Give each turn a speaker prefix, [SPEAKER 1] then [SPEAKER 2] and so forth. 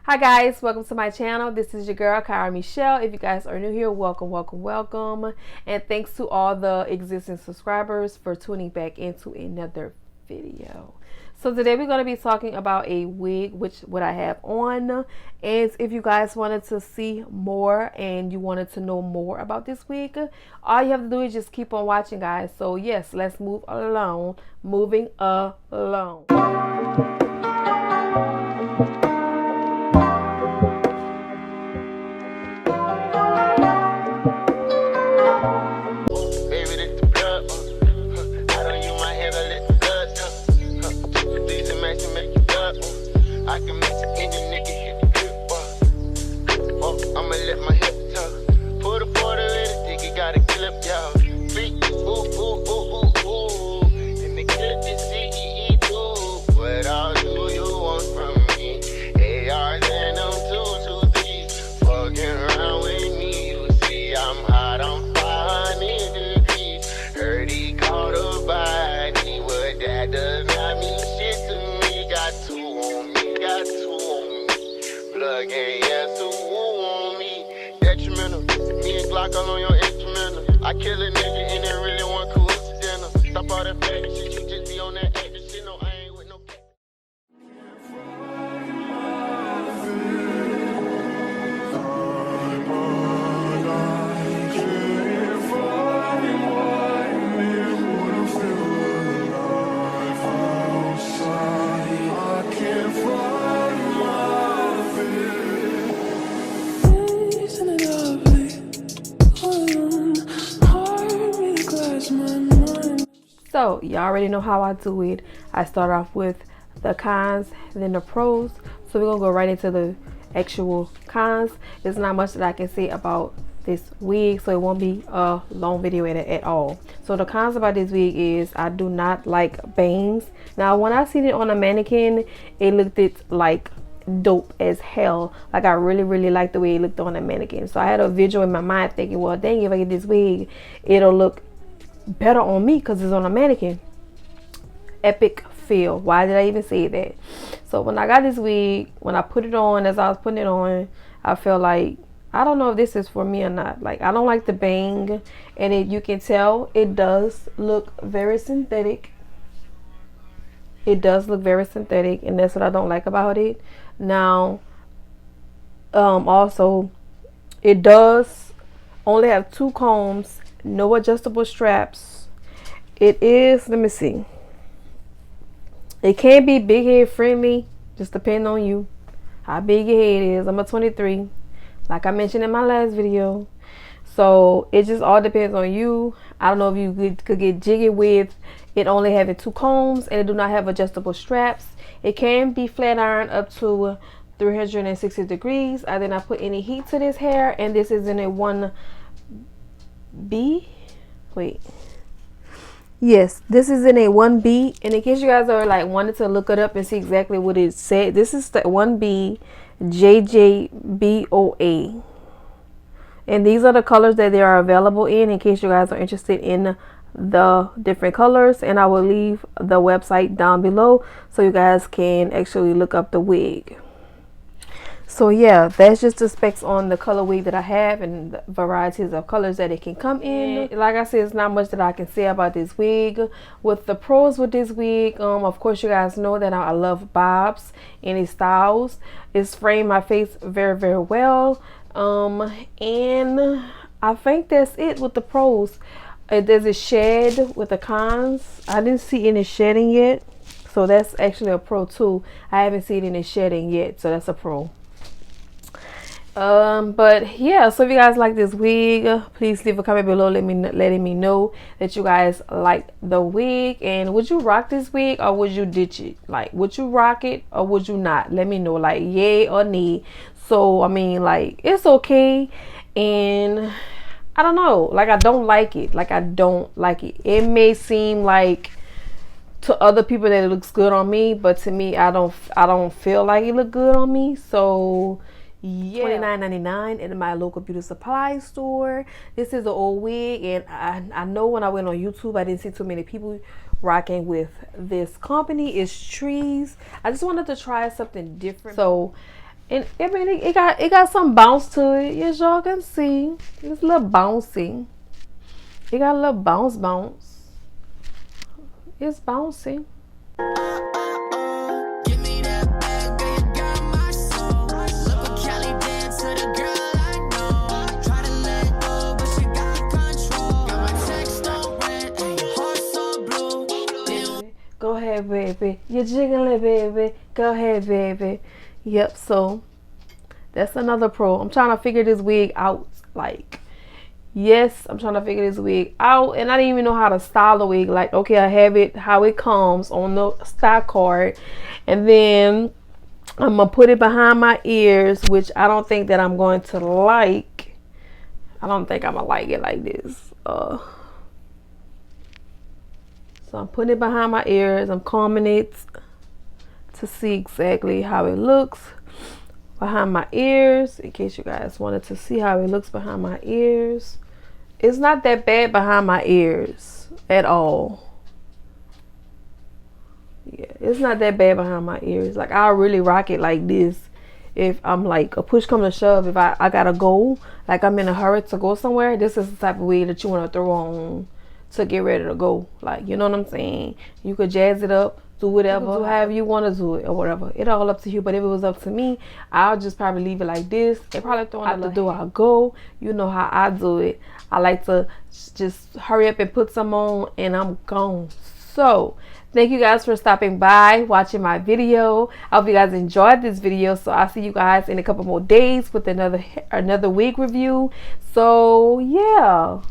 [SPEAKER 1] Hi guys, welcome to my channel. This is your girl Karawitha.K. If you guys are new here, welcome. And thanks to all the existing subscribers for tuning back into another video. So today we're going to be talking about a wig, which what I have on. And if you guys wanted to see more and you wanted to know more about this wig, all you have to do is just keep on watching, guys. So yes, let's move along. Moving along.
[SPEAKER 2] I can make any nigga hit the grip, I'ma let my hip talk. Put a quarter in the dick, you gotta clip, y'all. Beat, ooh. And the clip is CEE too. What all do you want from me? ARs and them 223s. Fucking around with me, you see I'm hot, I'm 500 degrees. Heard he caught a body, what that does not mean shit to me. Got two on me. Plug in, yes, who on me? Detrimental. Me and Glock all on your instrumental. I kill a nigga and it really one coincidental. Stop all that fake shit, you just be on that acting shit. No, I ain't with no cat.
[SPEAKER 1] So you already know how I do it. I start off with the cons, then the pros. So we're gonna go right into the actual cons. There's not much that I can say about this wig, so it won't be a long video at all. So the cons about this wig is I do not like bangs. Now when I seen it on a mannequin, it looked like dope as hell. Like I really liked the way it looked on a mannequin. So I had a visual in my mind thinking, well dang, if I get this wig, it'll look better on me because it's on a mannequin. Epic feel. Why did I even say that? So when I got this wig, when I put it on, as I was putting it on, I felt like, I don't know if this is for me or not. Like I don't like the bang, and you can tell it does look very synthetic. It does look very synthetic, and that's what I don't like about it. Now also it does only have 2 combs, no adjustable straps. It is, let me see, it can be big head friendly, just depending on you how big your head is. I'm a 23, like I mentioned in my last video, so it just all depends on you. I don't know if you could get jiggy with it only having 2 combs and it do not have adjustable straps. It can be flat iron up to 360 degrees. I did not put any heat to this hair, and this is in a 1B. Wait, yes, this is in a 1B. And in case you guys are like wanted to look it up and see exactly what it said, this is the 1B JJBOA, and these are the colors that they are available in case you guys are interested in the different colors. And I will leave the website down below so you guys can actually look up the wig. So yeah, that's just the specs on the color wig that I have and the varieties of colors that it can come in. Like I said, it's not much that I can say about this wig. With the pros with this wig, of course you guys know that I love bobs, any styles. It's framed my face very well. And I think that's it with the pros. There's a shed with the cons. I didn't see any shedding yet, so that's actually a pro too. I haven't seen any shedding yet, so that's a pro. But yeah, so if you guys like this wig, please leave a comment below letting me know that you guys like the wig, and would you rock this wig or would you ditch it? Like, would you rock it or would you not? Let me know, like yay or nay. So I mean, like, it's okay, and I don't know, like I don't like it. It may seem like to other people that it looks good on me, but to me, I don't feel like it look good on me. So yeah, $29.99 in my local beauty supply store. This is an old wig, and I know when I went on YouTube, I didn't see too many people rocking with this company. It's Tress. I just wanted to try something different. So And I mean, it got some bounce to it. As y'all can see, it's a little bouncy. It got a little bounce. It's bouncy. Go ahead, baby. You're jiggling, baby. Go ahead, baby. Yep, so that's another pro. I'm trying to figure this wig out. Like, yes, I'm trying to figure this wig out. And I didn't even know how to style the wig. Like, okay, I have it how it comes on the style card. And then I'm going to put it behind my ears, which I don't think that I'm going to like. I don't think I'm going to like it like this. So I'm putting it behind my ears. I'm combing it to see exactly how it looks behind my ears. In case you guys wanted to see how it looks behind my ears. It's not that bad behind my ears at all. Yeah, it's not that bad behind my ears. Like, I'll really rock it like this. If I'm like, a push come to shove, if I gotta go, like I'm in a hurry to go somewhere, this is the type of wig that you want to throw on to get ready to go. Like, you know what I'm saying? You could jazz it up, do whatever, do however you want to do it or whatever. It all up to you. But if it was up to me, I'll just probably leave it like this and probably throw out the door I go. You know how I do it. I like to just hurry up and put some on and I'm gone. So thank you guys for stopping by, watching my video. I hope you guys enjoyed this video. So I'll see you guys in a couple more days with another wig review. So yeah.